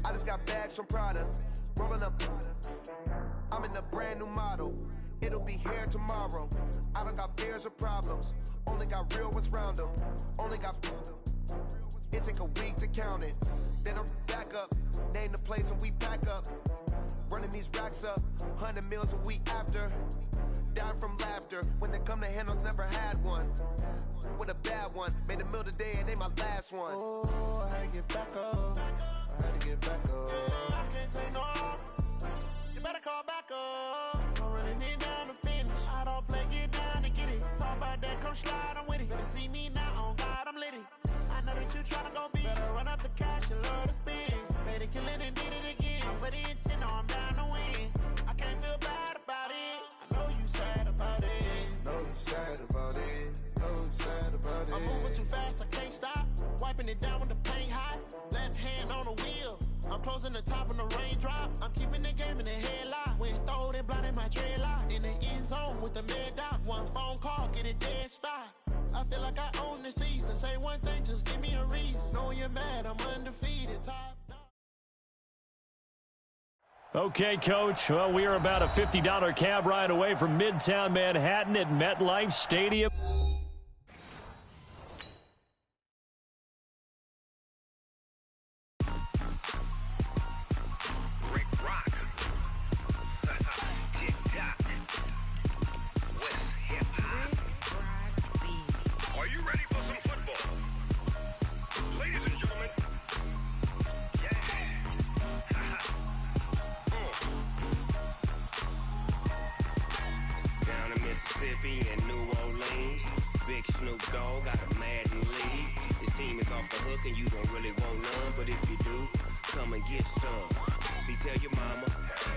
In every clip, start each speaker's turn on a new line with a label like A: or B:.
A: I just got bags from Prada, rolling up. I'm in a brand new model. It'll be here tomorrow. I don't got fears or problems. Only got real ones round them. Only got. It take a week to count it. Then I'm back up. Name the place and we pack up. Running these racks up. 100 meals a week after. Down from laughter. When they come to handles, never had one. With a bad one. Made a meal today and ain't my last one.
B: Oh, I had to get back up. I had to get back up.
C: I can't take no off. You better call back up. I'm running it down to finish. I don't play, get down and get it. Talk about that, come slide, I'm with it. Better see me now, on God, I'm litty. I know that you tryna go big. Better run up the cash, you love to spend. Made it, kill it, and did it again. But the intent, no, I'm down to win. I can't feel bad about it. I know you sad about it.
B: Know you sad about it. Know you sad about it.
C: I'm moving too fast, I can't stop. Wiping it down with the paint hot. Left hand on the wheel. I'm closing the top when the raindrop. I'm keeping the game in the headlock. When throwed and blinded my dreadlock. In the end zone with the mad dot. One phone call, get it dead stop. I feel like I own the season. Say one thing, just give me a reason. Know you're mad, I'm undefeated. Top.
D: Okay, Coach. Well, we are about a $50 cab ride away from Midtown Manhattan at MetLife Stadium.
E: And New Orleans, Big Snoop Dogg got a Madden lead. This team is off the hook and you don't really want none, but if you do, come and get some. See, tell your mama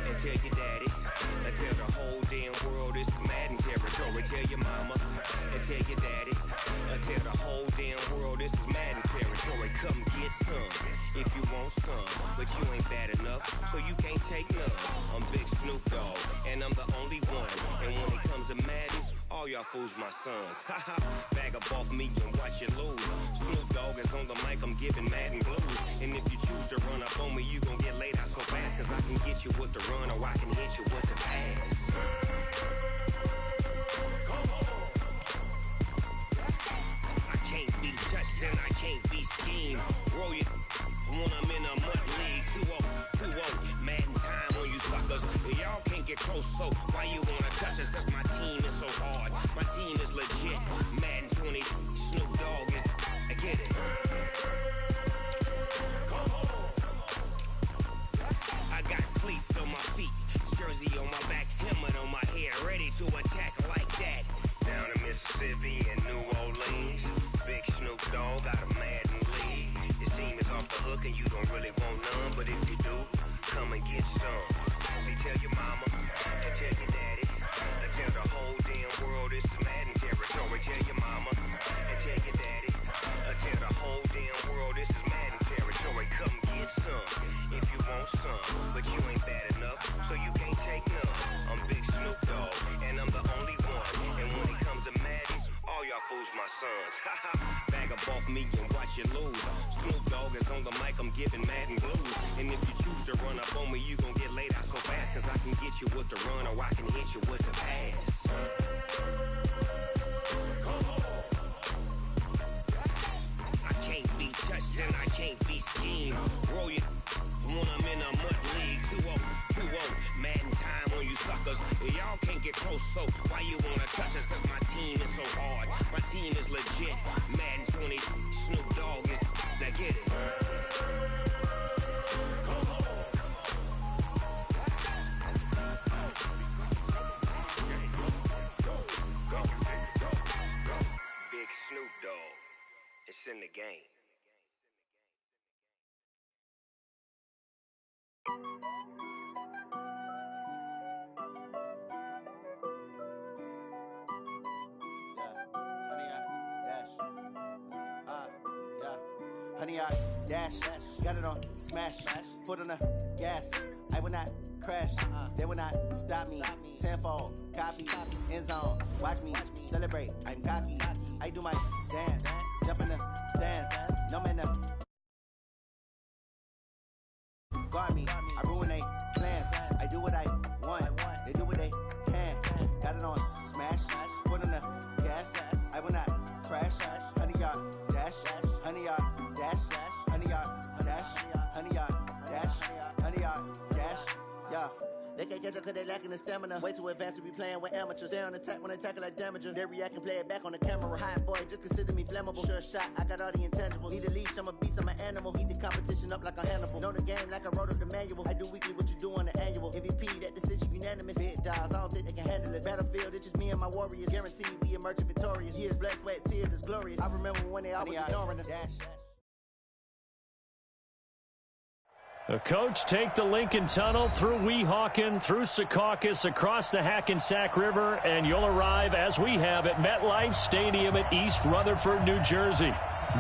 E: and tell your daddy and tell the whole damn world this is Madden territory. Tell your mama and tell your daddy and tell the whole damn world this is Madden territory. Come get some if you want some, but you ain't bad enough, so you can't take none. I'm Big Snoop Dogg and I'm the only one, and when it comes to Madden, all y'all fools my sons. Haha, bag up off me and watch you lose. Snoop Dogg is on the mic, I'm giving Madden blues. And if you choose to run up on me, you gon' get laid out so fast, cause I can get you with the run or I can hit you with the pass. I can't be touched and I can't be schemed. Roll you when I'm in a mud league. 2-0, 2-0, Madden time on you suckers. Y'all can't get close, so why you wanna touch us? Cause my team is so hard. My team is legit. Madden 20, Snoop Dogg is, I get it. I got cleats on my feet, jersey on my back, helmet on my head, ready to attack like that. Down in Mississippi and New Orleans, Big Snoop Dogg got a Madden lead. His team is off the hook and you don't really want none, but if you do, come and get some. See, tell your mama and tell your daddy and tell the whole damn world this is Madden territory. Tell your mama and tell your daddy and tell the whole damn world this is Madden territory. Come get some if you want some, but you ain't bad enough, so you can't take none. I'm Big Snoop Dogg and I'm the only one, and when it comes to Madden, all y'all fools my sons. Haha, bag up off me and watch you lose. Snoop Dogg is on the mic, I'm giving Madden blues. And if you choose to run up on me, you gon' get laid out so fast, cause I can get you with the run or I can hit you with the pass. I can't be touched and I can't be schemed. Roll you when I'm in a mud league. 2-0, 2-0, Madden time on you suckers. Y'all can't get close, so why you wanna touch us? Cause my team is so hard. My team is legit. Madden 20, Snoop Dogg is, now get it. Big Snoop Dogg, it's in the game.
F: Honey, I dash, got it on smash, foot on the gas. I will not crash, they will not stop me. Tenfold, copy, end zone, watch me celebrate. I'm cocky, I do my dance, jump in the stands, no man. guard me. I ruin they plans. I do what I want. They do what they can. Got it on smash. Foot on the gas. I will not crash. 100-yard dash. 100-yard dash. 100-yard dash. 100-yard dash. 100-yard dash. Yeah. They can't catch up cause they lacking the stamina. Way too advanced to be playing with amateurs. Stay on attack when they tackle like damager. They react and play it back on the camera. Hot boy, just consider me flammable. Sure shot, I got all the intangibles. Need a leash, I'm a beast, I'm an animal. Heat the competition up like a Hannibal. Know the game like I wrote up the manual. I do weekly what you do on the annual. MVP, that decision unanimous. Big dials, I don't think they can handle it. Battlefield, it's just me and my warriors. Guaranteed we emerge victorious. Years, blood, sweat, tears, it's glorious. I remember when they always ignoring us.
D: The coach take the Lincoln Tunnel through Weehawken, through Secaucus, across the Hackensack River, and you'll arrive, as we have, at MetLife Stadium at East Rutherford, New Jersey.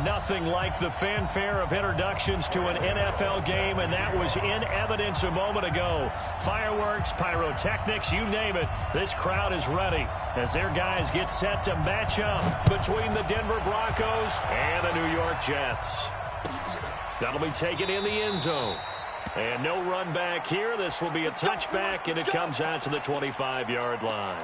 D: Nothing like the fanfare of introductions to an NFL game, and that was in evidence a moment ago. Fireworks, pyrotechnics, you name it. This crowd is ready as their guys get set to match up between the Denver Broncos and the New York Jets. That'll be taken in the end zone. And no run back here. This will be a touchback, and it comes out to the 25-yard line.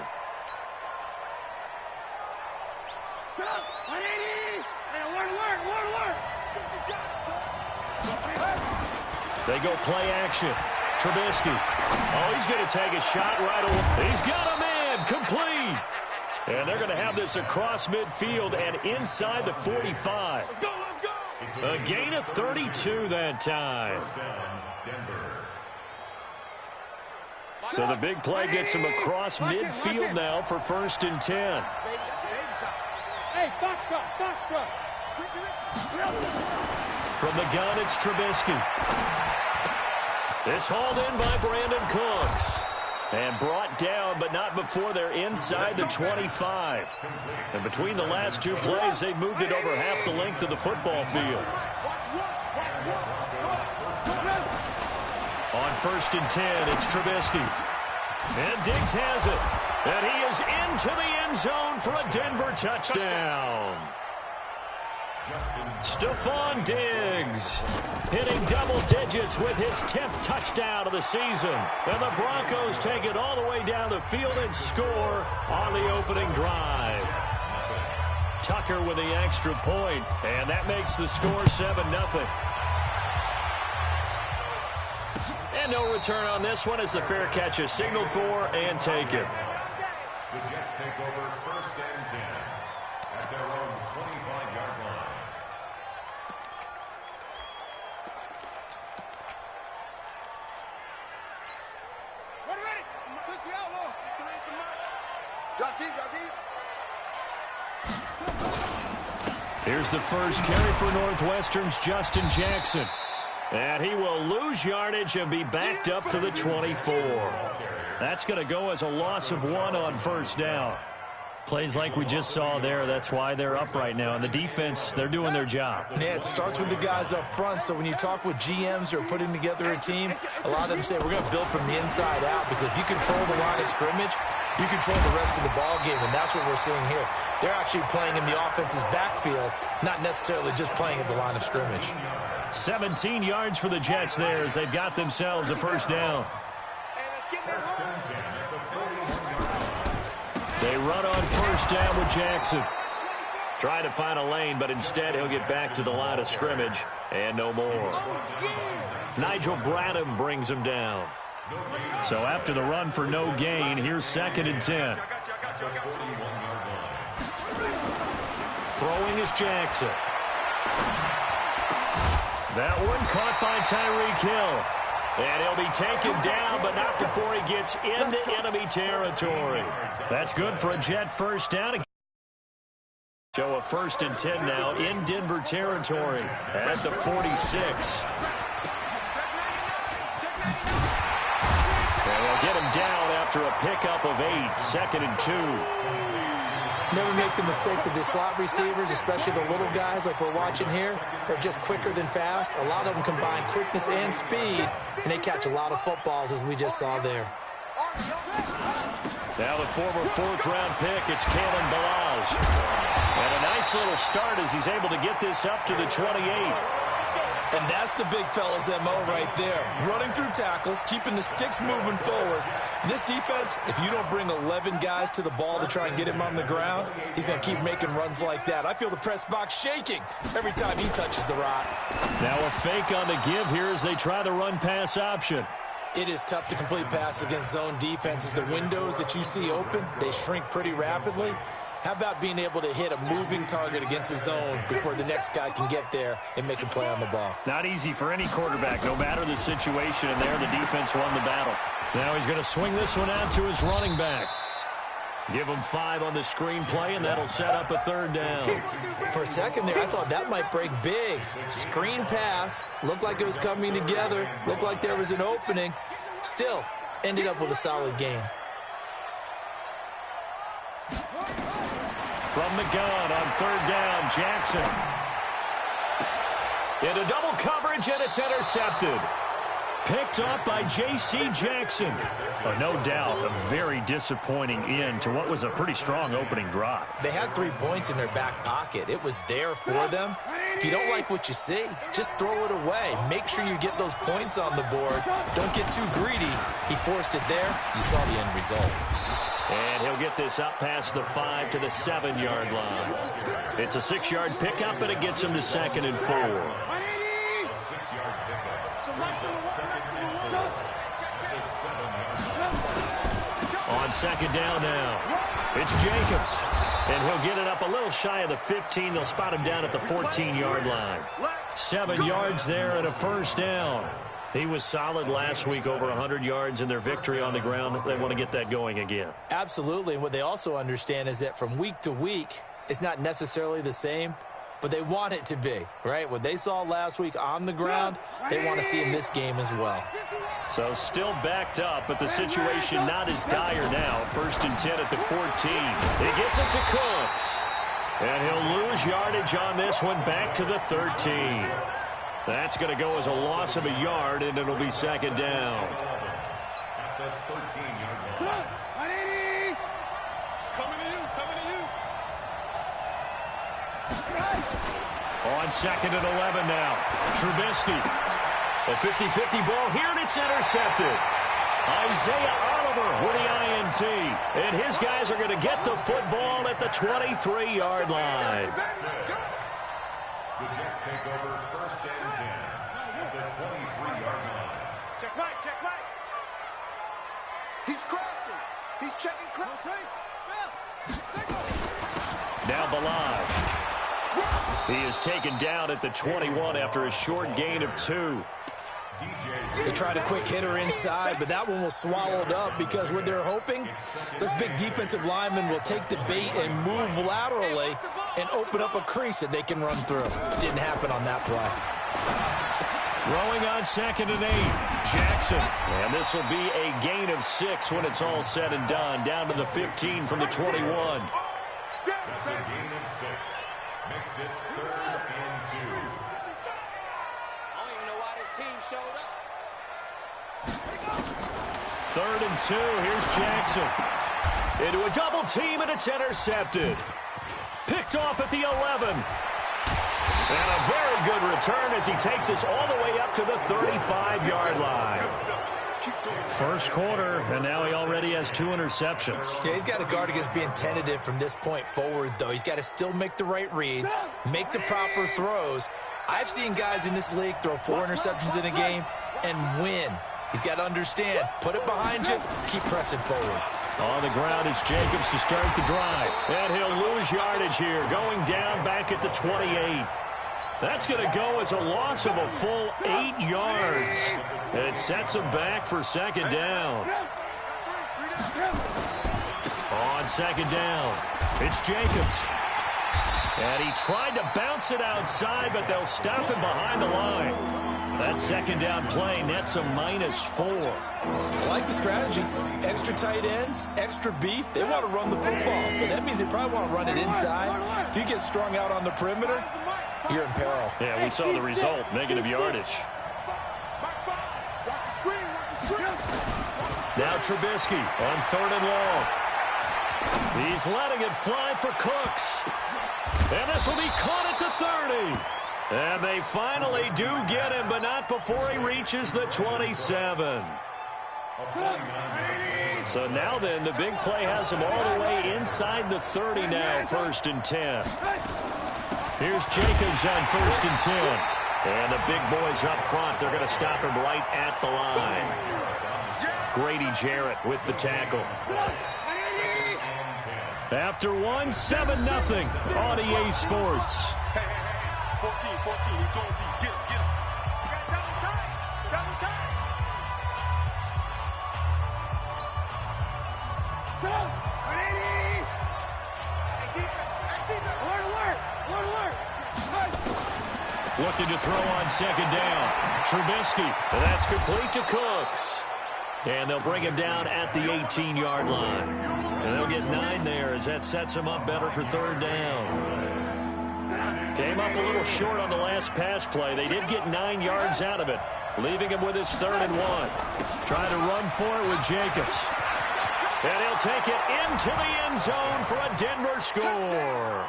D: They go play action. Trubisky. Oh, he's going to take a shot right away. He's got a man. Complete. And they're going to have this across midfield and inside the 45. A gain of 32 that time. So the big play gets him across midfield now for 1st and 10.
G: Hey, Foxtrot.
D: From the gun, it's Trubisky. It's hauled in by Brandon Cooks. And brought down, but not before they're inside the 25. And between the last two plays, they've moved it over half the length of the football field. On 1st and 10, it's Trubisky. And Diggs has it. And he is into the end zone for a Denver touchdown. Stephon Diggs hitting double digits with his 10th touchdown of the season. And the Broncos take it all the way down the field and score on the opening drive. Tucker with the extra point, and that makes the score 7-0. And no return on this one as the fair catch is signaled for and taken.
H: The Jets take over 1st and 10 at their own 25-yard line.
D: Here's the first carry for Northwestern's Justin Jackson. And he will lose yardage and be backed up to the 24. That's going to go as a loss of 1 on 1st down. Plays like we just saw there, that's why they're up right now. And the defense, they're doing their job.
I: Yeah, it starts with the guys up front. So when you talk with GMs who are putting together a team, a lot of them say we're going to build from the inside out, because if you control the line of scrimmage, you control the rest of the ball game, and that's what we're seeing here. They're actually playing in the offense's backfield, not necessarily just playing at the line of scrimmage.
D: 17 yards for the Jets there as they've got themselves a 1st down. They run on 1st down with Jackson. Trying to find a lane, but instead he'll get back to the line of scrimmage and no more. Nigel Bradham brings him down. So after the run for no gain, here's 2nd and 10. Throwing is Jackson. That one caught by Tyreek Hill. And he'll be taken down, but not before he gets into enemy territory. That's good for a Jet 1st down. So a 1st and 10 now in Denver territory at the 46. And they'll get him down after a pickup of 8, 2nd and 2.
I: Never make the mistake that the slot receivers, especially the little guys like we're watching here, are just quicker than fast. A lot of them combine quickness and speed, and they catch a lot of footballs, as we just saw there.
D: Now the former 4th-round pick, it's Kalen Ballage. And a nice little start as he's able to get this up to the 28.
I: And that's the big fella's MO right there. Running through tackles, keeping the sticks moving forward. This defense, if you don't bring 11 guys to the ball to try and get him on the ground, he's going to keep making runs like that. I feel the press box shaking every time he touches the rock.
D: Now a fake on the give here as they try the run-pass option.
I: It is tough to complete passes against zone defenses. The windows that you see open, they shrink pretty rapidly. How about being able to hit a moving target against a zone before the next guy can get there and make a play on the ball?
D: Not easy for any quarterback, no matter the situation, and there the defense won the battle. Now he's going to swing this one out to his running back. Give him 5 on the screen play, and that'll set up a third down.
I: For a second there, I thought that might break big. Screen pass, looked like it was coming together, looked like there was an opening. Still, ended up with a solid game.
D: From the gun on third down, Jackson. Into double coverage, and it's intercepted. Picked up by J.C. Jackson. Oh, no doubt a very disappointing end to what was a pretty strong opening drive.
I: They had 3 points in their back pocket. It was there for them. If you don't like what you see, just throw it away. Make sure you get those points on the board. Don't get too greedy. He forced it there. You saw the end result.
D: And he'll get this up past the 5 to the 7-yard line. It's a 6-yard pickup, and it gets him to 2nd and 4. On 2nd down now, it's Jacobs. And he'll get it up a little shy of the 15. They'll spot him down at the 14-yard line. 7 yards there and a first down. He was solid last week, over 100 yards in their victory on the ground. They want to get that going again.
I: Absolutely. And what they also understand is that from week to week, it's not necessarily the same, but they want it to be, right? What they saw last week on the ground, they want to see in this game as well.
D: So still backed up, but the situation not as dire now. 1st and 10 at the 14. He gets it to Cooks. And he'll lose yardage on this one, back to the 13. That's going to go as a loss of a yard, and it'll be 2nd down.
H: At the 13-yard line.
G: Coming to you.
D: On 2nd and 11 now. Trubisky. A 50-50 ball here, and it's intercepted. Isaiah Oliver with the INT. And his guys are going to get the football at the 23-yard line.
H: The Jets take over 1st and 10 at the 23-yard line.
G: Check right. He's crossing. He's checking crossing.
D: Now Balaj. He is taken down at the 21 after a short gain of 2.
I: They tried a quick hitter inside, but that one was swallowed up because what they're hoping, those big defensive linemen will take the bait and move laterally and open up a crease that they can run through. Didn't happen on that play.
D: Throwing on 2nd and 8, Jackson. And this will be a gain of 6 when it's all said and done. Down to the 15 from the 21.
H: That's a gain of 6. Makes it 3rd and 2.
G: I don't even know why this team showed up.
D: 3rd and 2, here's Jackson. Into a double team, and it's intercepted. Picked off at the 11. And a very good return as he takes us all the way up to the 35-yard line. First quarter, and now he already has 2 interceptions.
I: Yeah, he's got to guard against being tentative from this point forward, though. He's got to still make the right reads, make the proper throws. I've seen guys in this league throw 4 interceptions in a game and win. He's got to understand, put it behind you, keep pressing forward.
D: On the ground, it's Jacobs to start the drive. And he'll lose yardage here, going down back at the 28. That's going to go as a loss of a full 8 yards. And it sets him back for 2nd down. On 2nd down, it's Jacobs. And he tried to bounce it outside, but they'll stop him behind the line. That 2nd down play nets a -4.
I: I like the strategy. Extra tight ends, extra beef. They want to run the football, but that means they probably want to run it inside. If you get strung out on the perimeter, you're in peril.
D: Yeah, we saw the result, negative yardage. Now Trubisky on 3rd and long. He's letting it fly for Cooks. And this will be caught at the 30. And they finally do get him, but not before he reaches the 27. So now then, the big play has him all the way inside the 30 now, 1st and 10. Here's Jacobs on 1st and 10. And the big boys up front, they're going to stop him right at the line. Grady Jarrett with the tackle. After one, 7-0 on EA Sports.
J: 14, he's going deep. Get him.
D: Looking to throw on 2nd down. Trubisky, and that's complete to Cooks. And they'll bring him down at the 18-yard line. And they'll get 9 there as that sets him up better for 3rd down. Came up a little short on the last pass play. They did get 9 yards out of it, leaving him with his 3rd and 1. Trying to run for it with Jacobs. And he'll take it into the end zone for a Denver score.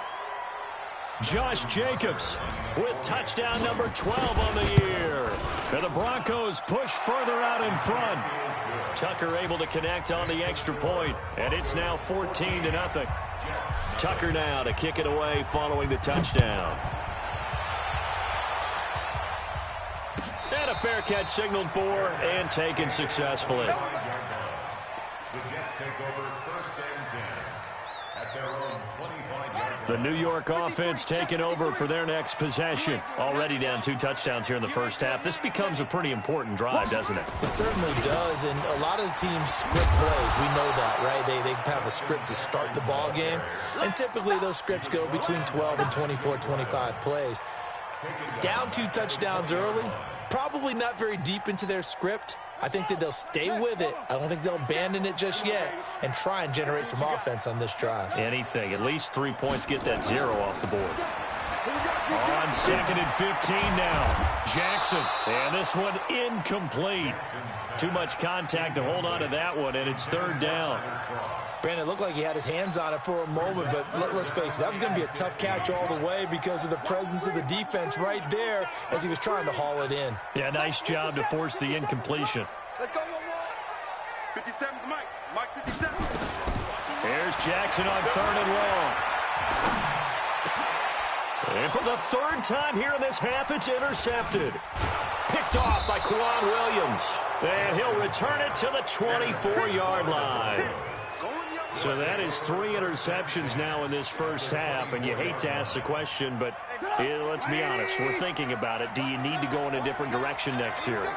D: Josh Jacobs with touchdown number 12 on the year. And the Broncos push further out in front. Tucker able to connect on the extra point, and it's now 14-0. Tucker now to kick it away following the touchdown. And a fair catch signaled for and taken successfully.
H: The Jets take over 1st and 10 at their own 25-yard line.
D: The New York offense taking over for their next possession. Already down 2 touchdowns here in the first half. This becomes a pretty important drive, doesn't it?
I: It certainly does, and a lot of the teams script plays. We know that, right? They have a script to start the ball game, and typically those scripts go between 12 and 24, 25 plays. Down 2 touchdowns early, probably not very deep into their script. I think that they'll stay with it. I don't think they'll abandon it just yet and try and generate some offense on this drive.
D: Anything. At least 3 points, get that 0 off the board. On 2nd and 15 now. Jackson. And this one incomplete. Too much contact to hold on to that one, and it's 3rd down.
I: Brandon, it looked like he had his hands on it for a moment, but let's face it, that was going to be a tough catch all the way because of the presence of the defense right there as he was trying to haul it in.
D: Yeah, nice job to force the incompletion.
J: Let's go, 57's Mike. Mike 57.
D: Here's Jackson on 3rd and long. And for the 3rd time here in this half, it's intercepted. Picked off by Quan Williams. And he'll return it to the 24-yard line. So that is 3 interceptions now in this first half, and you hate to ask the question, but let's be honest, we're thinking about it. Do you need to go in a different direction next series?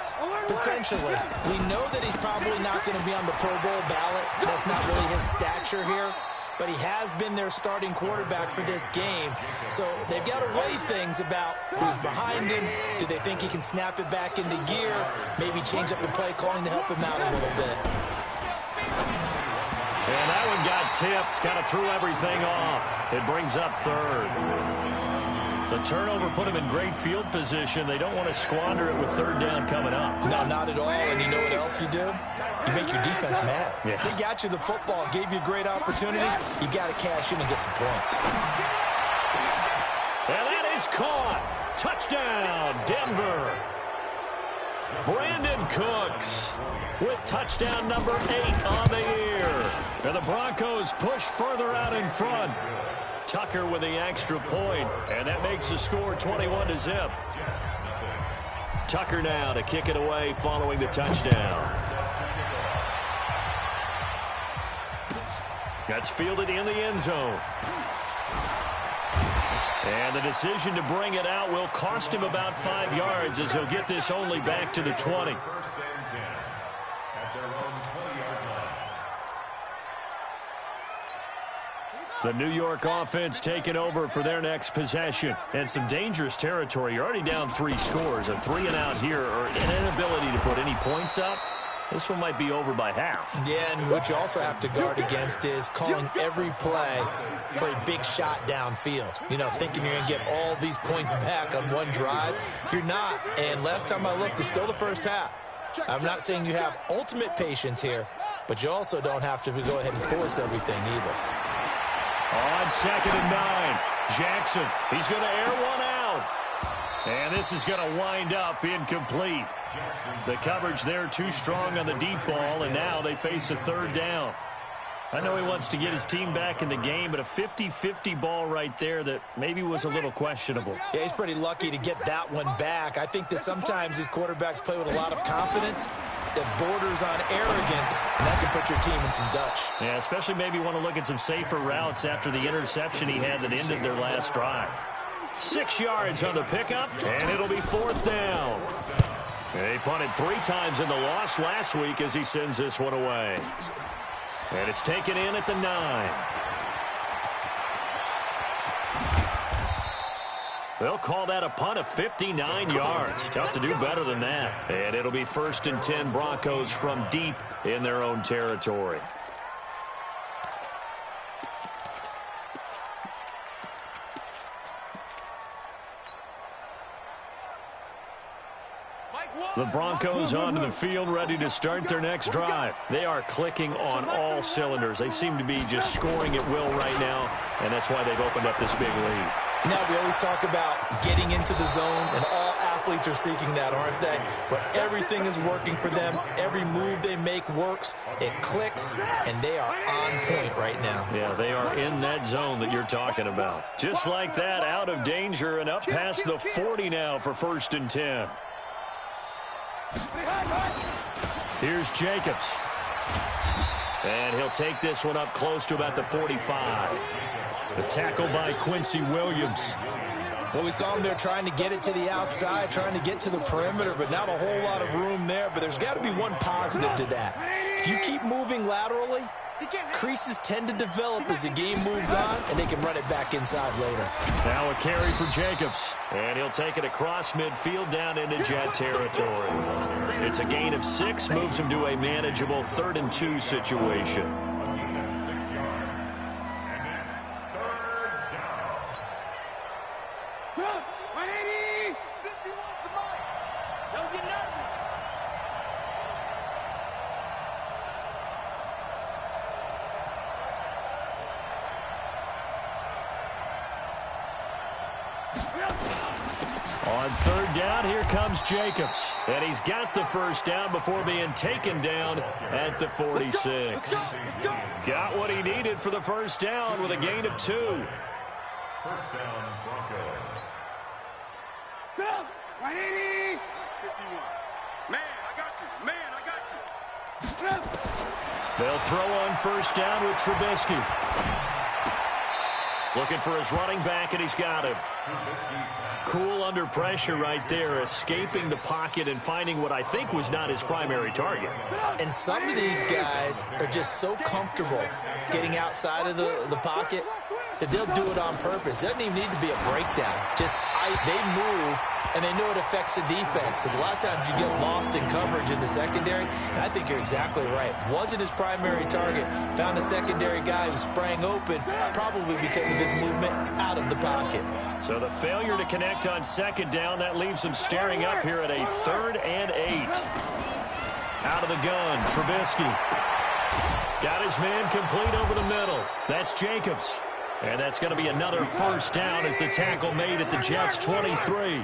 I: Potentially. We know that he's probably not going to be on the Pro Bowl ballot. That's not really his stature here, but he has been their starting quarterback for this game. So they've got to weigh things about who's behind him. Do they think he can snap it back into gear? Maybe change up the play calling to help him out a little bit.
D: And that one got tipped, kind of threw everything off. It brings up 3rd. The turnover put him in great field position. They don't want to squander it with 3rd down coming up.
I: No, not at all. And you know what else you do? You make your defense mad.
D: Yeah.
I: They got you the football, gave you a great opportunity. You got to cash in and get some points.
D: And that is caught. Touchdown, Denver. Brandon Cooks with touchdown number 8 on the year. And the Broncos push further out in front. Tucker with the extra point, and that makes the score 21-0. Tucker now to kick it away following the touchdown. That's fielded in the end zone. And the decision to bring it out will cost him about 5 yards as he'll get this only back to the 20.
H: 1st and 10 at their own 20-yard line.
D: The New York offense taking over for their next possession. And some dangerous territory. You're already down 3 scores. A 3-and-out here or an inability to put any points up. This one might be over by half.
I: Yeah, and what you also have to guard against is calling every play for a big shot downfield. You know, thinking you're going to get all these points back on one drive. You're not. And last time I looked, it's still the first half. I'm not saying you have ultimate patience here, but you also don't have to go ahead and force everything either.
D: On 2nd and 9, Jackson. He's going to air one out. And this is going to wind up incomplete. The coverage there too strong on the deep ball, and now they face a third down. I know he wants to get his team back in the game, but a 50-50 ball right there that maybe was a little questionable.
I: Yeah, he's pretty lucky to get that one back. I think that sometimes these quarterbacks play with a lot of confidence that borders on arrogance, and that can put your team in some Dutch.
D: Yeah, especially maybe want to look at some safer routes after the interception he had that ended their last drive. 6 yards on the pickup, and it'll be fourth down. He punted 3 times in the loss last week as he sends this one away. And it's taken in at the 9. They'll call that a punt of 59 yards. Tough to do better than that. And it'll be 1st and 10 Broncos from deep in their own territory. The Broncos onto the field, ready to start their next drive. They are clicking on all cylinders. They seem to be just scoring at will right now, and that's why they've opened up this big lead.
I: Now, we always talk about getting into the zone, and all athletes are seeking that, aren't they? Where everything is working for them, every move they make works, it clicks, and they are on point right now.
D: Yeah, they are in that zone that you're talking about. Just like that, out of danger and up past the 40 now for 1st and 10. Here's Jacobs. And he'll take this one up close to about the 45. The tackle by Quincy Williams.
I: Well, we saw him there trying to get it to the outside, trying to get to the perimeter, but not a whole lot of room there. But there's got to be one positive to that. If you keep moving laterally, creases tend to develop as the game moves on, and they can run it back inside later.
D: Now a carry for Jacobs, and he'll take it across midfield down into Jet territory. It's a gain of 6, moves him to a manageable 3rd and 2 situation. On 3rd down, here comes Jacobs. And he's got the 1st down before being taken down at the 46. Got what he needed for the 1st down with a gain of 2.
H: 1st down, Broncos.
J: Go! 180! 51. Man, I got you. Man, I got you.
D: They'll throw on 1st down with Trubisky. Looking for his running back, and he's got him. Cool under pressure right there, escaping the pocket and finding what I think was not his primary target.
I: And some of these guys are just so comfortable getting outside of the pocket that they'll do it on purpose. It doesn't even need to be a breakdown. Just they move, and they know it affects the defense, because a lot of times you get lost in coverage in the secondary, and I think you're exactly right. Wasn't his primary target. Found a secondary guy who sprang open, probably because of his movement out of the pocket.
D: So the failure to connect on 2nd down, that leaves him staring up here at a 3rd and 8. Out of the gun, Trubisky. Got his man complete over the middle. That's Jacobs. And that's going to be another 1st down as the tackle made at the Jets' 23.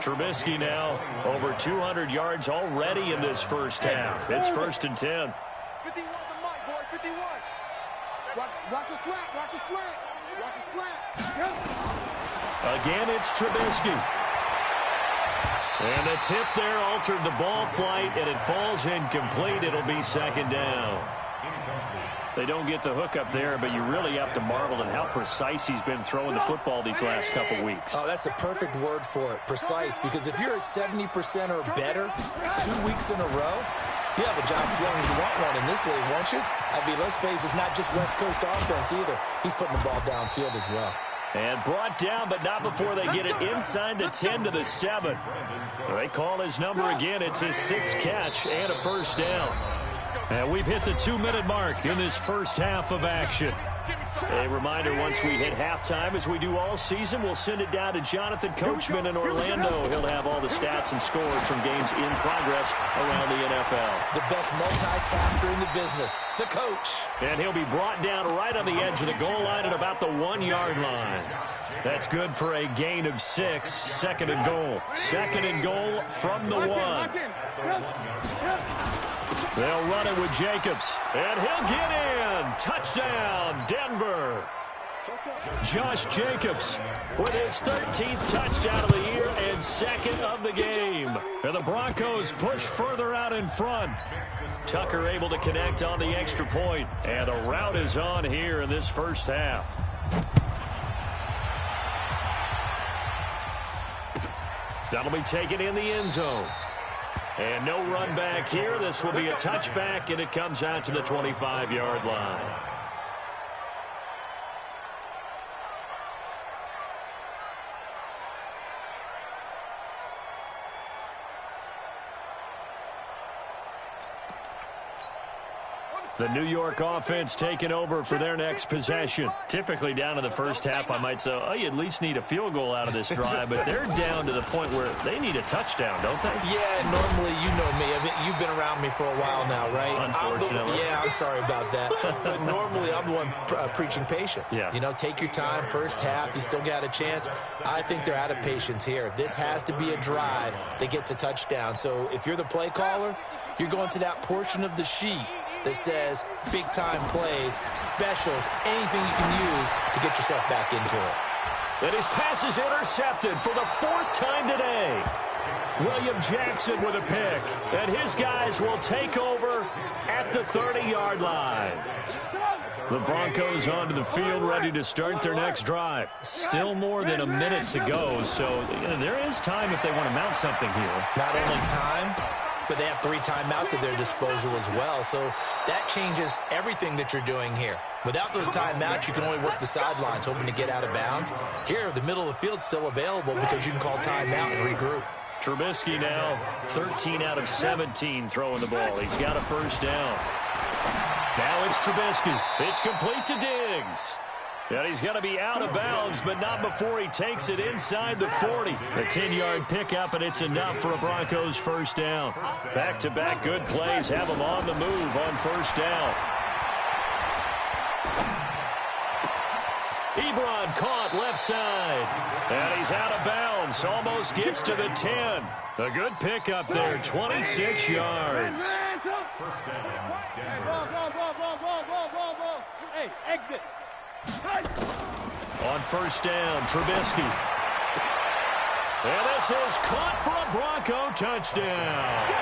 D: Trubisky now over 200 yards already in this 1st half. It's 1st and 10.
J: 51 the mic, boy, 51. Watch a slant, watch a slant, watch a slant.
D: Again, it's Trubisky. And the tip there altered the ball flight, and it falls incomplete. It'll be 2nd down. They don't get the hook up there, but you really have to marvel at how precise he's been throwing the football these last couple weeks.
I: Oh, that's a perfect word for it, precise, because if you're at 70% or better 2 weeks in a row, you have a job as long as you want one in this league, won't you? I mean, let's face it, it's not just West Coast offense either. He's putting the ball downfield as well.
D: And brought down, but not before they get it inside the 10 to the 7. They call his number again. It's his 6th catch and a 1st down. And we've hit the 2-minute mark in this 1st half of action. A reminder, once we hit halftime, as we do all season, we'll send it down to Jonathan Coachman in Orlando. He'll have all the stats and scores from games in progress around the NFL.
I: The best multitasker in the business, the coach.
D: And he'll be brought down right on the edge of the goal line at about the 1-yard line. That's good for a gain of 6. Second and goal. Second and goal from the 1. They'll run it with Jacobs. And he'll get in. Touchdown, Denver. Josh Jacobs with his 13th touchdown of the year and second of the game. And the Broncos push further out in front. Tucker able to connect on the extra point. And the route is on here in this first half. That'll be taken in the end zone. And no run back here. This will be a touchback, and it comes out to the 25-yard line. The New York offense taking over for their next possession. Typically down in the first half, I might say, oh, you at least need a field goal out of this drive, but they're down to the point where they need a touchdown, don't they?
I: Yeah, normally, you know me. I mean, you've been around me for a while now, right?
D: Unfortunately.
I: I'm sorry about that. But normally, I'm the one preaching patience.
D: Yeah.
I: You know, take your time. First half, you still got a chance. I think they're out of patience here. This has to be a drive that gets a touchdown. So if you're the play caller, you're going to that portion of the sheet that says big-time plays, specials, anything you can use to get yourself back into it.
D: And his pass is intercepted for the 4th time today. William Jackson with a pick. And his guys will take over at the 30-yard line. The Broncos onto the field, ready to start their next drive. Still more than a minute to go, so there is time if they want to mount something here.
I: Not only time, but they have 3 timeouts at their disposal as well. So that changes everything that you're doing here. Without those timeouts, you can only work the sidelines, hoping to get out of bounds. Here, the middle of the field's still available because you can call timeout and regroup.
D: Trubisky now 13 out of 17 throwing the ball. He's got a first down. Now it's Trubisky. It's complete to Diggs. And he's going to be out of bounds, but not before he takes it inside the 40. A 10-yard pickup, and it's enough for a Broncos first down. Back-to-back good plays have him on the move on first down. Ebron caught left side. And he's out of bounds. Almost gets to the 10. A good pickup there, 26 yards.
J: Hey, exit.
D: On first down, Trubisky. And this is caught for a Bronco touchdown.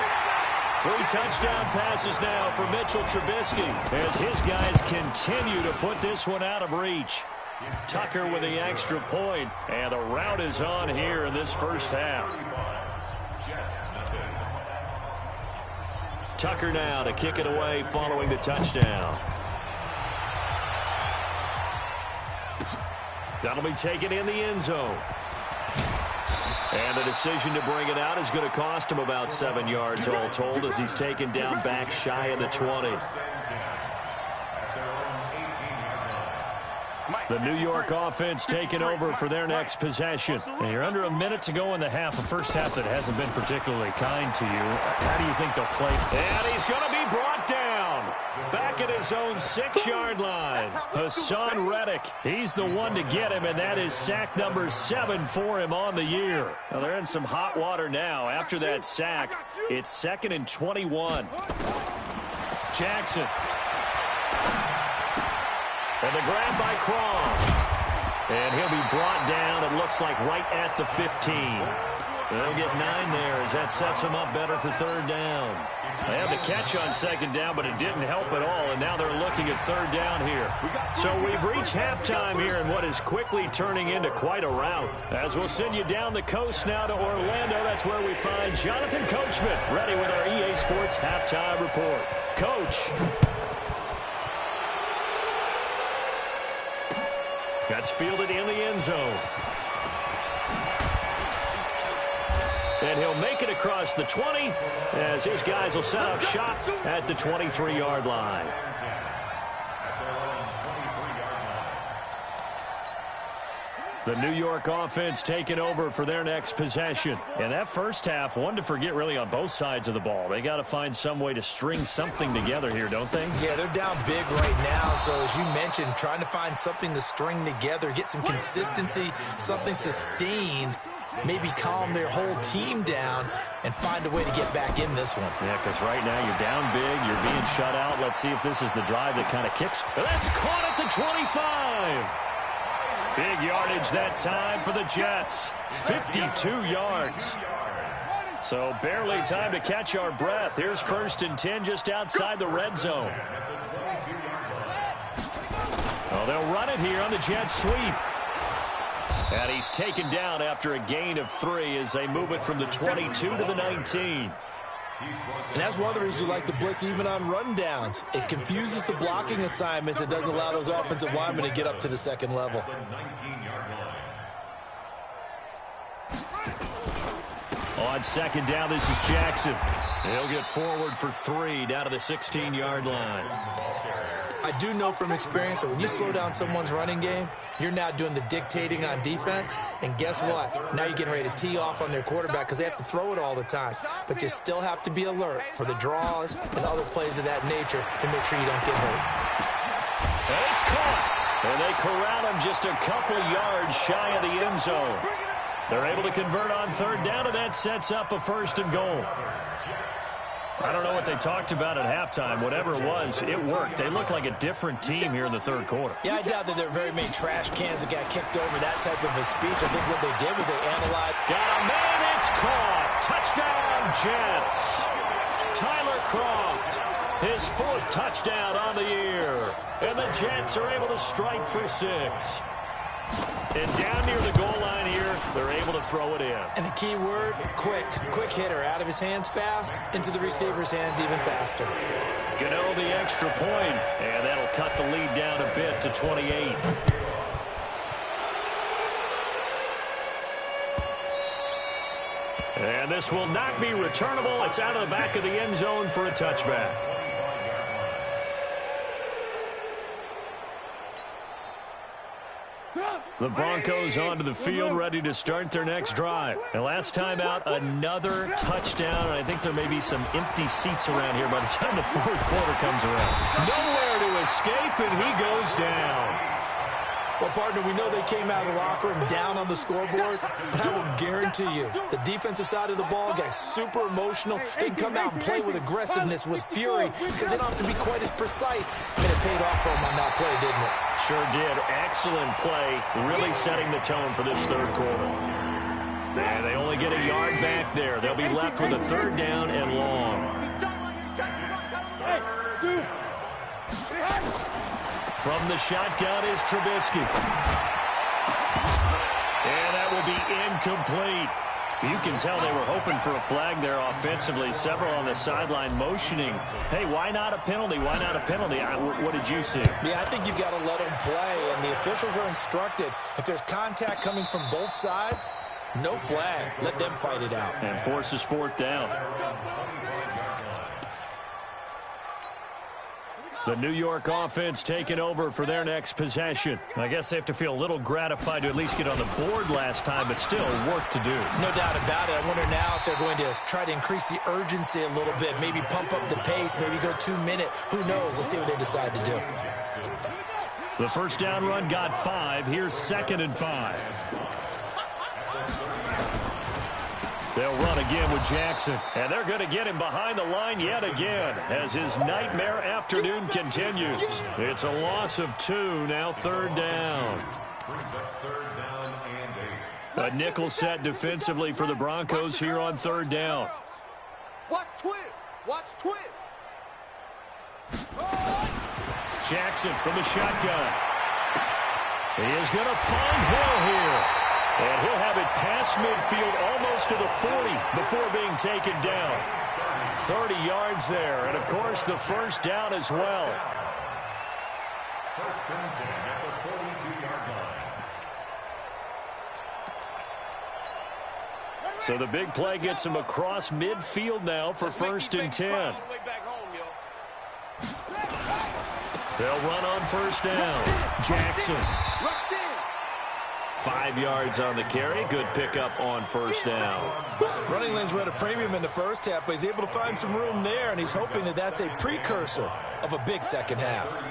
D: 3 touchdown passes now for Mitchell Trubisky as his guys continue to put this one out of reach. Tucker with the extra point, and the route is on here in this first half. Tucker now to kick it away following the touchdown. That'll be taken in the end zone. And the decision to bring it out is going to cost him about 7 yards all told as he's taken down back shy of the 20. The New York offense taking over for their next possession. And you're under a minute to go in the half, a first half that hasn't been particularly kind to you. How do you think they'll play? And he's going to be brought down. Back at his own 6-yard line. Hassan Reddick, he's the one to get him, and that is sack number 7 for him on the year. Now they're in some hot water now. After that sack, it's 2nd and 21. Jackson. And the grab by Cron. And he'll be brought down, it looks like right at the 15. They'll get 9 there as that sets them up better for 3rd down. They had the catch on 2nd down, but it didn't help at all, and now they're looking at 3rd down here. So we've reached halftime here in what is quickly turning into quite a rout. As we'll send you down the coast now to Orlando, that's where we find Jonathan Coachman, ready with our EA Sports Halftime Report. Coach. That's fielded in the end zone. And he'll make it across the 20 as his guys will set up shop at the 23-yard line. The New York offense taking over for their next possession. And that first half, one to forget really on both sides of the ball. They got to find some way to string something together here, don't they?
I: Yeah, they're down big right now. So as you mentioned, trying to find something to string together, get some consistency, something sustained, maybe calm their whole team down and find a way to get back in this one.
D: Yeah, because right now you're down big, you're being shut out. Let's see if this is the drive that kind of kicks. That's caught at the 25. Big yardage that time for the Jets. 52 yards. So barely time to catch our breath. Here's 1st and 10 just outside the red zone. Oh, they'll run it here on the jet sweep. And he's taken down after a gain of 3 as they move it from the 22 to the 19.
I: And that's one of the reasons you like to blitz even on rundowns. It confuses the blocking assignments. It doesn't allow those offensive linemen to get up to the second level.
D: On 2nd down, this is Jackson. He'll get forward for 3 down to the 16-yard line.
I: I do know from experience that when you slow down someone's running game, you're now doing the dictating on defense. And guess what? Now you're getting ready to tee off on their quarterback because they have to throw it all the time. But you still have to be alert for the draws and other plays of that nature to make sure you don't get hurt.
D: And it's caught. And they corral him just a couple yards shy of the end zone. They're able to convert on 3rd down, and that sets up a 1st and goal. I don't know what they talked about at halftime. Whatever it was, it worked. They look like a different team here in the 3rd quarter.
I: Yeah, I doubt that there are very many trash cans that got kicked over that type of a speech. I think what they did was they analyzed.
D: Got a man, it's caught. Touchdown, Jets. Tyler Kroft, his 4th touchdown on the year. And the Jets are able to strike for 6. And down near the goal line here, they're able to throw it in.
I: And the key word, quick. Quick hitter. Out of his hands fast, into the receiver's hands even faster.
D: Gano the extra point, and that'll cut the lead down a bit to 28. And this will not be returnable. It's out of the back of the end zone for a touchback. The Broncos onto the field, ready to start their next drive. And last time out, another touchdown. And I think there may be some empty seats around here by the time the 4th quarter comes around. Nowhere to escape, and he goes down.
I: Well, partner, we know they came out of the locker room down on the scoreboard, but I will guarantee you the defensive side of the ball got super emotional. They come out and play with aggressiveness, with fury, because they don't have to be quite as precise. And it paid off for them on that play, didn't it?
D: Sure did. Excellent play, really setting the tone for this 3rd quarter. And they only get a yard back there. They'll be left with a 3rd down and long. From the shotgun is Trubisky. And that will be incomplete. You can tell they were hoping for a flag there offensively. Several on the sideline motioning. Hey, why not a penalty? Why not a penalty? What did you see?
I: Yeah, I think you've got to let them play. And the officials are instructed, if there's contact coming from both sides, no flag. Let them fight it out.
D: And forces 4th down. The New York offense taking over for their next possession. I guess they have to feel a little gratified to at least get on the board last time, but still work to do.
I: No doubt about it. I wonder now if they're going to try to increase the urgency a little bit, maybe pump up the pace, maybe go 2-minute. Who knows? Let's see what they decide to do.
D: The 1st down run got 5. Here's 2nd and 5. They'll run again with Jackson, and they're going to get him behind the line yet again as his nightmare afternoon continues. It's a loss of 2, now 3rd down. A nickel set defensively for the Broncos here on 3rd down.
J: Watch twist. Watch twist.
D: Jackson from the shotgun. He is going to find Hill here. And he'll have it past midfield almost to the 40 before being taken down. 30 yards there. And, of course, the 1st down as well.
H: 1st and 10 at the 42-yard line.
D: So the big play gets him across midfield now for 1st and 10. They'll run on 1st down. Jackson. 5 yards on the carry. Good pickup on first down.
I: Running lanes were at a premium in the first half, but he's able to find some room there, and he's hoping that that's a precursor of a big second half.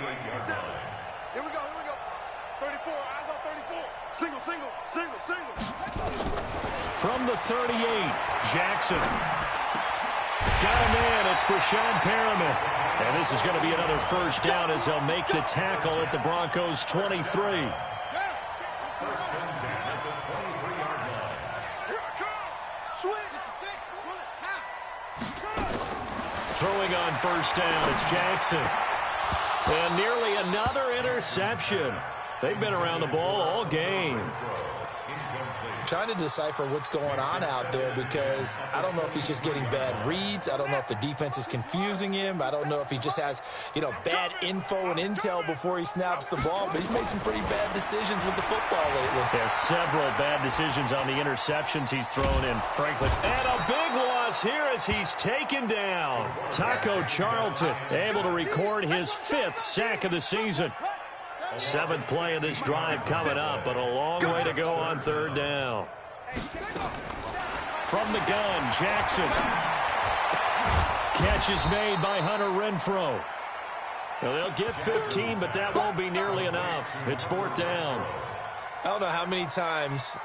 J: Here we go. 34, eyes on 34. Single.
D: From the 38, Jackson. Got a man, it's Brashad Perriman. And this is going to be another first down as they'll make the tackle at the Broncos' 23.
H: First and 10 at the 23-yard line.
J: Here I come. Swing.
D: Throwing on first down, it's Jackson. And nearly another interception. They've been around the ball all game.
I: Trying to decipher what's going on out there because I don't know if he's just getting bad reads. I don't know if the defense is confusing him. I don't know if he just has, bad info and intel before he snaps the ball. But he's made some pretty bad decisions with the football lately.
D: Has several bad decisions on the interceptions he's thrown in, frankly. And a big loss here as he's taken down. Taco Charlton able to record his 5th sack of the season. 7th play of this drive coming up, but a long way to go on third down. From the gun, Jackson. Catch is made by Hunter Renfrow. Well, they'll get 15, but that won't be nearly enough. It's 4th down.
I: I don't know how many times,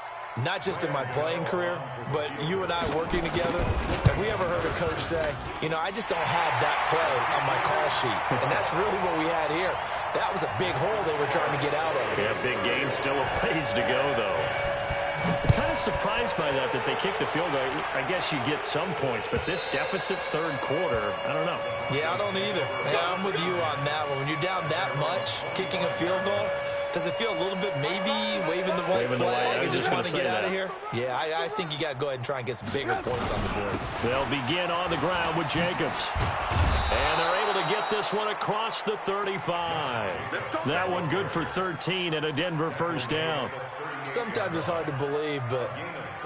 I: not just in my playing career, but you and I working together, have we ever heard a coach say, I just don't have that play on my call sheet. And that's really what we had here. That was a big hole they were trying to get out of.
D: Yeah, big gain. Still a ways to go, though. I'm kind of surprised by that they kicked the field goal. I guess you get some points, but this deficit third quarter, I don't know.
I: Yeah, I don't either. Yeah, I'm with you on that one. When you're down that much, kicking a field goal, does it feel a little bit maybe waving the white flag and just want to get out of here? Yeah, I think you got to go ahead and try and get some bigger points on the board.
D: They'll begin on the ground with Jacobs. And they're able to get this one across the 35. That one good for 13 and a Denver first down.
I: Sometimes it's hard to believe, but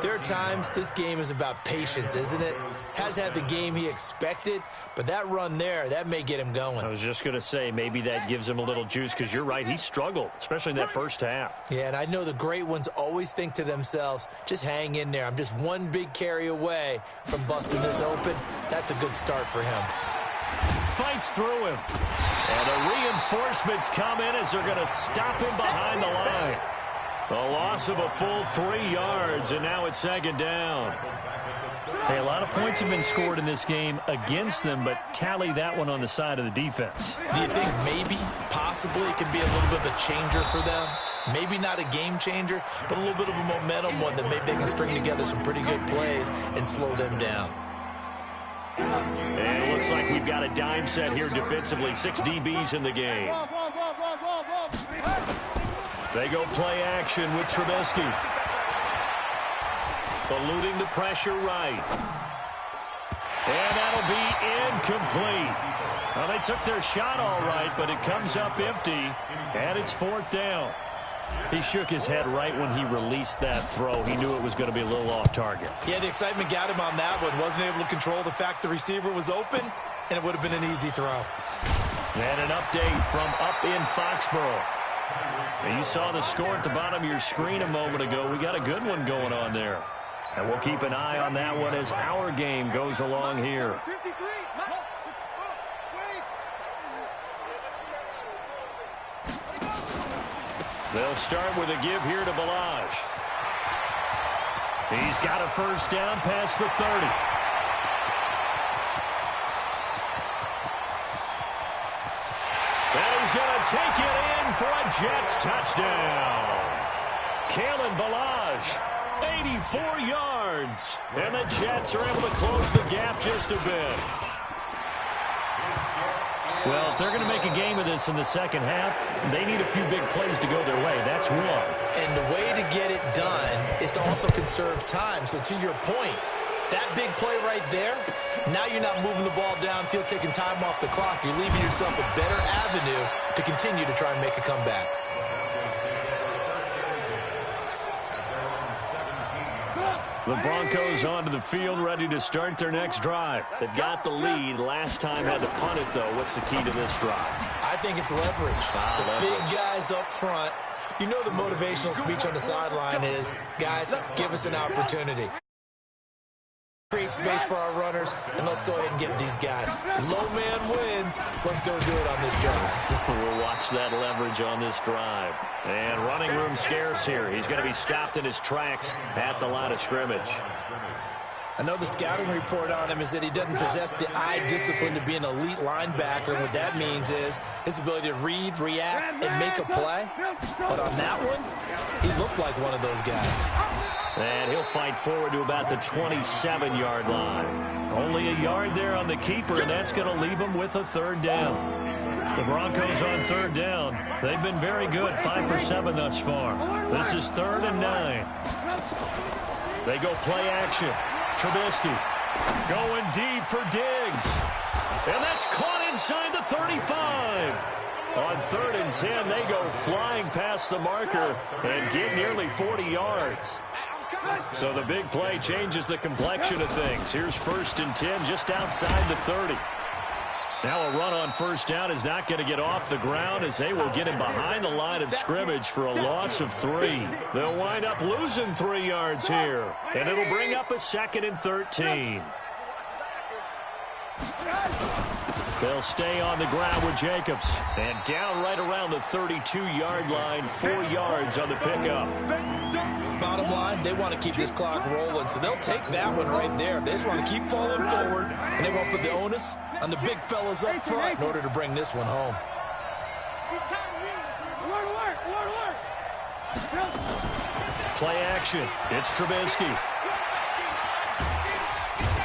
I: there are times this game is about patience, isn't it? Has had the game he expected, but that run there, that may get him going.
D: I was just going to say, maybe that gives him a little juice because you're right, he struggled, especially in that first half.
I: Yeah, and I know the great ones always think to themselves, just hang in there. I'm just one big carry away from busting this open. That's a good start for him.
D: Fights through him. And the reinforcements come in as they're going to stop him behind the line. A loss of a full 3 yards, and now it's 2nd down. Hey, a lot of points have been scored in this game against them, but tally that one on the side of the defense.
I: Do you think maybe, possibly, it could be a little bit of a changer for them? Maybe not a game changer, but a little bit of a momentum one that maybe they can string together some pretty good plays and slow them down.
D: And it looks like we've got a dime set here defensively. 6 DBs in the game. They go play action with Trubisky. Eluding the pressure right. And that'll be incomplete. Well, they took their shot all right, but it comes up empty, and it's 4th down. He shook his head right when he released that throw. He knew it was going to be a little off target.
I: Yeah, the excitement got him on that one. Wasn't able to control the fact the receiver was open, and it would have been an easy throw.
D: And an update from up in Foxborough. And you saw the score at the bottom of your screen a moment ago. We got a good one going on there. And we'll keep an eye on that one as our game goes along here. They'll start with a give here to Balaj. He's got a first down past the 30. And he's going to take it in for a Jets touchdown. Kalen Balaj, 84 yards. And the Jets are able to close the gap just a bit. Well, if they're going to make a game of this in the second half, they need a few big plays to go their way. That's one.
I: And the way to get it done is to also conserve time. So to your point, that big play right there, now you're not moving the ball downfield, taking time off the clock. You're leaving yourself a better avenue to continue to try and make a comeback.
D: The Broncos onto the field, ready to start their next drive. They've got the lead. Last time had to punt it, though. What's the key to this drive?
I: I think it's leverage. The big guys up front You know the motivational speech on the sideline is, guys, give us an opportunity. Create space for our runners, and let's go ahead and get these guys. Low man wins. Let's go do it on this drive.
D: We'll watch that leverage on this drive. And running room scarce here. He's going to be stopped in his tracks at the line of scrimmage.
I: I know the scouting report on him is that he doesn't possess the eye discipline to be an elite linebacker. And what that means is his ability to read, react, and make a play. But on that one, he looked like one of those guys.
D: And he'll fight forward to about the 27-yard line. Only a yard there on the keeper, and that's going to leave him with a third down. The Broncos on third down. They've been very good, 5 for 7 thus far. This is 3rd and 9. They go play action. Trubisky going deep for Diggs. And that's caught inside the 35. On 3rd and 10, they go flying past the marker and get nearly 40 yards. So the big play changes the complexion of things. Here's 1st and 10 just outside the 30. Now a run on 1st down is not going to get off the ground as they will get him behind the line of scrimmage for a loss of 3. They'll wind up losing 3 yards here, and it'll bring up a 2nd and 13. They'll stay on the ground with Jacobs. And down right around the 32-yard line, 4 yards on the pickup.
I: Bottom line, they want to keep this clock rolling, so they'll take that one right there. They just want to keep falling forward, and they won't put the onus on the big fellas up front in order to bring this one home.
D: Play action. It's Trubisky.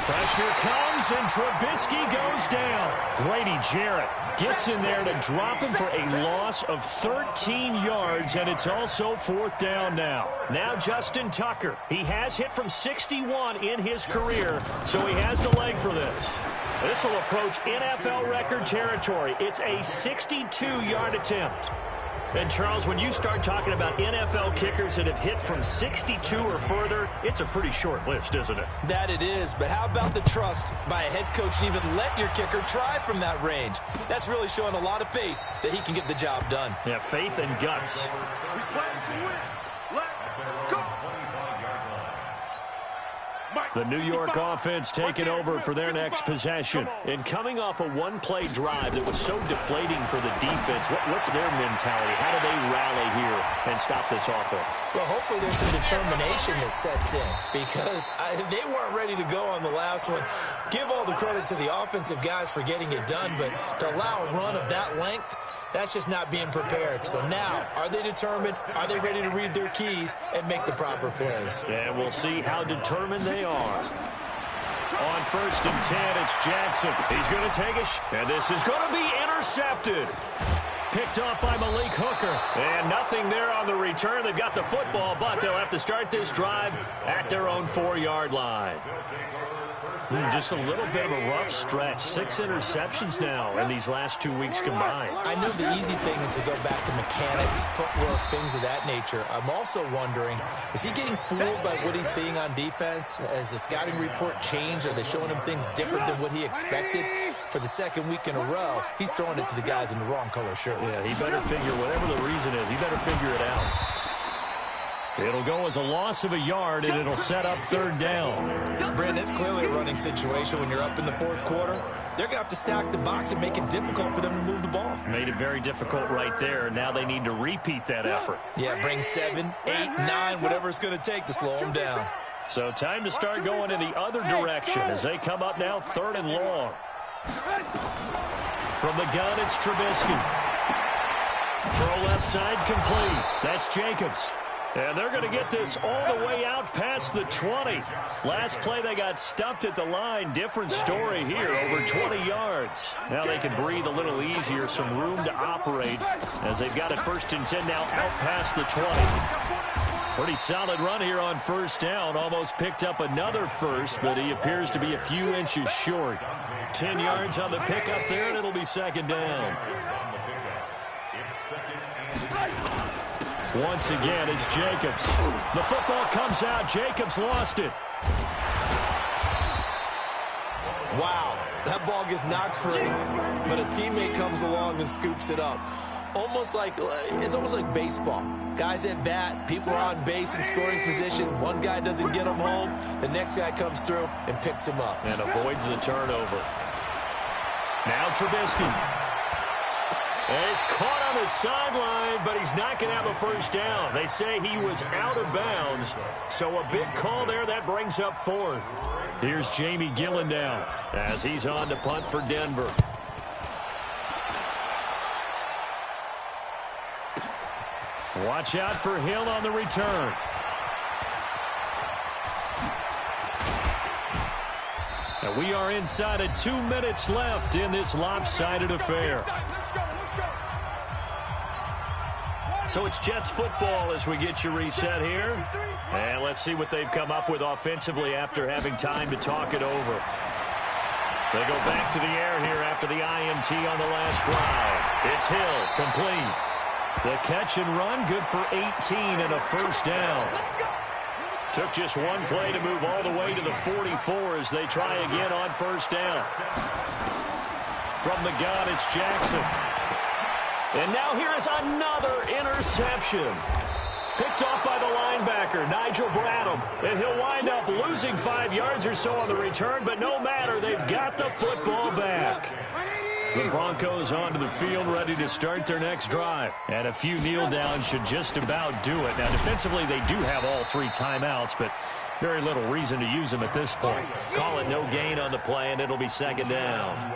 D: Pressure comes, and Trubisky goes down. Grady Jarrett gets in there to drop him for a loss of 13 yards, and it's also 4th down now. Now Justin Tucker. He has hit from 61 in his career, so he has the leg for this. This will approach NFL record territory. It's a 62-yard attempt. And, Charles, when you start talking about NFL kickers that have hit from 62 or further, it's a pretty short list, isn't it?
I: That it is, but how about the trust by a head coach to even let your kicker try from that range? That's really showing a lot of faith that he can get the job done.
D: Yeah, faith and guts. The New York offense taking over for their next possession. And coming off a one-play drive that was so deflating for the defense, what's their mentality? How do they rally here and stop this offense?
I: Well, hopefully there's some determination that sets in because they weren't ready to go on the last one. Give all the credit to the offensive guys for getting it done, but to allow a run of that length, that's just not being prepared. So now, are they determined? Are they ready to read their keys and make the proper plays?
D: And we'll see how determined they are. On 1st and 10, it's Jackson. He's going to take it, and this is going to be intercepted. Picked off by Malik Hooker. And nothing there on the return. They've got the football, but they'll have to start this drive at their own 4-yard line. Just a little bit of a rough stretch. 6 interceptions now in these last 2 weeks combined.
I: I know the easy thing is to go back to mechanics, footwork, things of that nature. I'm also wondering, is he getting fooled by what he's seeing on defense? Has the scouting report changed? Are they showing him things different than what he expected? For the 2nd week in a row, he's throwing it to the guys in the wrong color shirts.
D: Yeah, he better figure, whatever the reason is, he better figure it out. It'll go as a loss of a yard, and it'll set up 3rd down.
I: Brent, it's clearly a running situation when you're up in the 4th quarter. They're going to have to stack the box and make it difficult for them to move the ball.
D: Made it very difficult right there. Now they need to repeat that effort.
I: Yeah, bring 7, 8, 9, whatever it's going to take to slow them down.
D: So time to start going in the other direction as they come up now 3rd and long. From the gun, it's Trubisky. Throw left side complete. That's Jacobs. And they're going to get this all the way out past the 20. Last play, they got stuffed at the line. Different story here, over 20 yards. Now they can breathe a little easier, some room to operate as they've got it 1st and 10 now out past the 20. Pretty solid run here on 1st down. Almost picked up another first, but he appears to be a few inches short. 10 yards on the pickup there, and it'll be 2nd down. Once again, it's Jacobs. The football comes out. Jacobs lost it.
I: Wow, that ball gets knocked free, but a teammate comes along and scoops it up. almost like baseball. Guys at bat, people are on base in scoring position. One guy doesn't get them home. The next guy comes through and picks him up.
D: And avoids the turnover. Now Trubisky. And he's caught on the sideline, but he's not going to have a first down. They say he was out of bounds, so a big call there. That brings up fourth. Here's Jamie Gillen down as he's on to punt for Denver. Watch out for Hill on the return. And we are inside of 2 minutes left in this lopsided affair. So it's Jets football as we get you reset here. And let's see what they've come up with offensively after having time to talk it over. They go back to the air here after the INT on the last drive. It's Hill, complete. The catch and run, good for 18 and a first down. Took just one play to move all the way to the 44 as they try again on first down. From the gun, it's Jackson. And now here is another interception. Picked off by the linebacker, Nigel Bradham. And he'll wind up losing 5 yards or so on the return, but no matter, they've got the football back. The Broncos onto the field, ready to start their next drive. And a few kneel downs should just about do it. Now, defensively, they do have all 3 timeouts, but very little reason to use them at this point. Call it no gain on the play, and it'll be second down.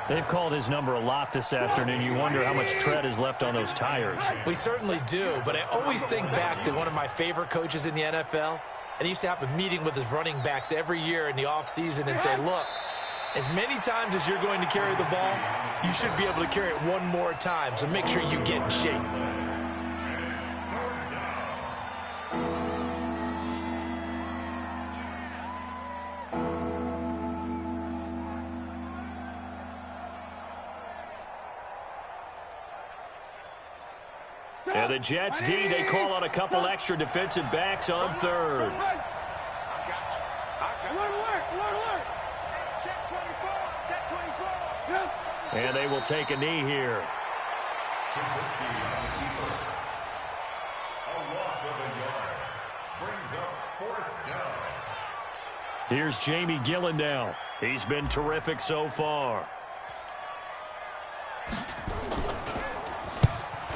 D: They've called his number a lot this afternoon. You wonder how much tread is left on those tires.
I: We certainly do, but I always think back to one of my favorite coaches in the NFL, and he used to have a meeting with his running backs every year in the offseason and say, look, as many times as you're going to carry the ball, you should be able to carry it one more time, so make sure you get in shape.
D: And the Jets D, they call on a couple extra defensive backs on third. And they will take a knee here.
H: A loss of a yard brings up fourth down.
D: Here's Jamie Gillen now. He's been terrific so far.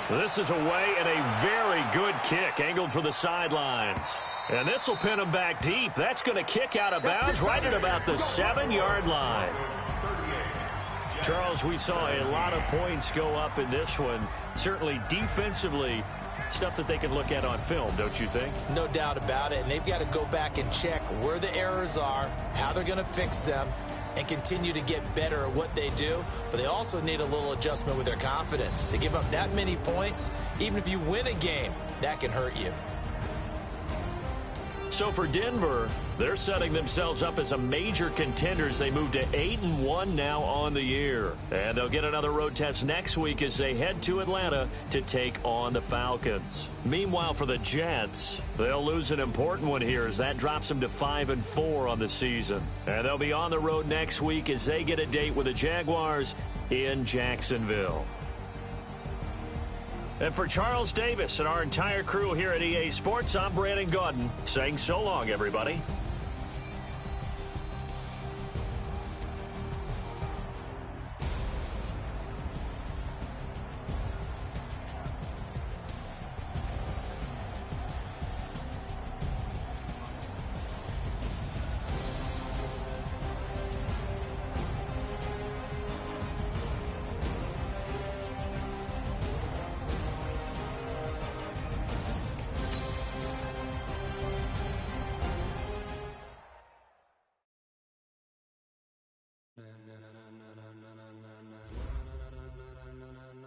D: This is away and a very good kick angled for the sidelines. And this will pin him back deep. That's going to kick out of bounds right at about the 7-yard line. Charles, we saw a lot of points go up in this one. Certainly defensively, stuff that they can look at on film, don't you think?
I: No doubt about it. And they've got to go back and check where the errors are, how they're going to fix them, and continue to get better at what they do. But they also need a little adjustment with their confidence. To give up that many points, even if you win a game, that can hurt you.
D: So for Denver, they're setting themselves up as a major contender as they move to 8-1 now on the year. And they'll get another road test next week as they head to Atlanta to take on the Falcons. Meanwhile, for the Jets, they'll lose an important one here as that drops them to 5-4 on the season. And they'll be on the road next week as they get a date with the Jaguars in Jacksonville. And for Charles Davis and our entire crew here at EA Sports, I'm Brandon Gaudin saying so long, everybody.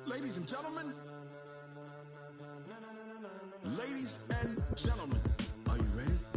J: Ladies and gentlemen, are you ready?